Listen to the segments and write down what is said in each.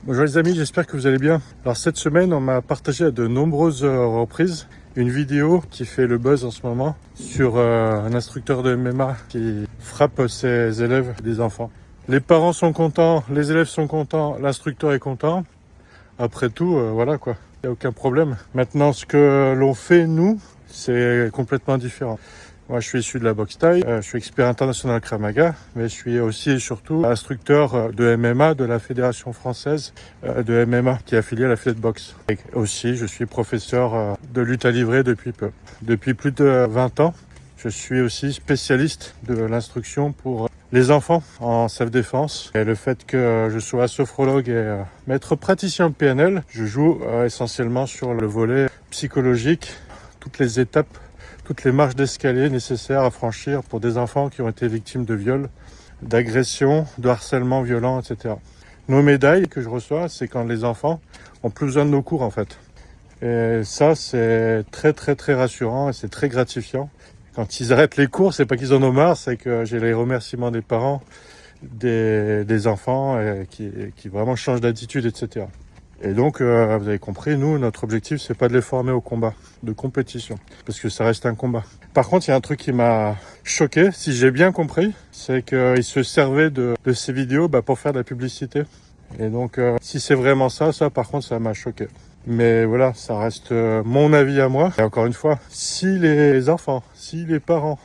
Bonjour les amis, j'espère que vous allez bien. Alors cette semaine, on m'a partagé à de nombreuses reprises une vidéo qui fait le buzz en ce moment sur un instructeur de MMA qui frappe ses élèves, des enfants. Les parents sont contents, les élèves sont contents, l'instructeur est content. Après tout, voilà quoi, il n'y a aucun problème. Maintenant, ce que l'on fait, nous, c'est complètement différent. Moi, je suis issu de la boxe thaï, je suis expert international Krav Maga, mais je suis aussi et surtout instructeur de MMA de la Fédération française de MMA qui est affiliée à la Fédé de boxe. Et aussi, je suis professeur de lutte à livrer depuis peu. Depuis plus de 20 ans, je suis aussi spécialiste de l'instruction pour les enfants en self-défense. Et le fait que je sois sophrologue et maître praticien de PNL, je joue essentiellement sur le volet psychologique, toutes les étapes, toutes les marches d'escalier nécessaires à franchir pour des enfants qui ont été victimes de viols, d'agressions, de harcèlement violent, etc. Nos médailles que je reçois, c'est quand les enfants ont plus besoin de nos cours en fait. Et ça, c'est très rassurant et c'est très gratifiant. Quand ils arrêtent les cours, c'est pas qu'ils en ont marre, c'est que j'ai les remerciements des parents, des enfants qui vraiment changent d'attitude, etc. Et donc, vous avez compris, nous, notre objectif, c'est pas de les former au combat, de compétition, parce que ça reste un combat. Par contre, il y a un truc qui m'a choqué, si j'ai bien compris, c'est qu'ils se servaient de ces vidéos pour faire de la publicité. Et donc, si c'est vraiment ça, par contre, ça m'a choqué. Mais voilà, ça reste mon avis à moi. Et encore une fois, si les enfants, si les parents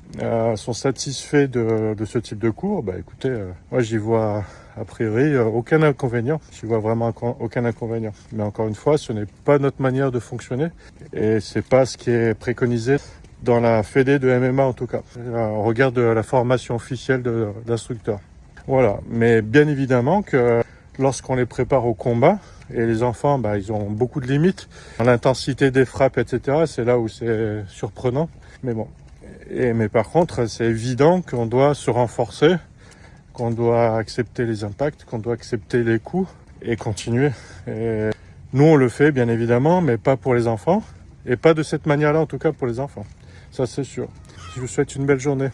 sont satisfaits de ce type de cours, écoutez, moi j'y vois a priori aucun inconvénient. J'y vois vraiment aucun inconvénient. Mais encore une fois, ce n'est pas notre manière de fonctionner et c'est pas ce qui est préconisé dans la Fédé de MMA en tout cas. On regarde la formation officielle d'instructeur. Voilà, mais bien évidemment que lorsqu'on les prépare au combat, et les enfants, ils ont beaucoup de limites. L'intensité des frappes, etc., c'est là où c'est surprenant. Mais bon. Mais par contre, c'est évident qu'on doit se renforcer, qu'on doit accepter les impacts, qu'on doit accepter les coups et continuer. Et nous, on le fait, bien évidemment, mais pas pour les enfants. Et pas de cette manière-là, en tout cas, pour les enfants. Ça, c'est sûr. Je vous souhaite une belle journée.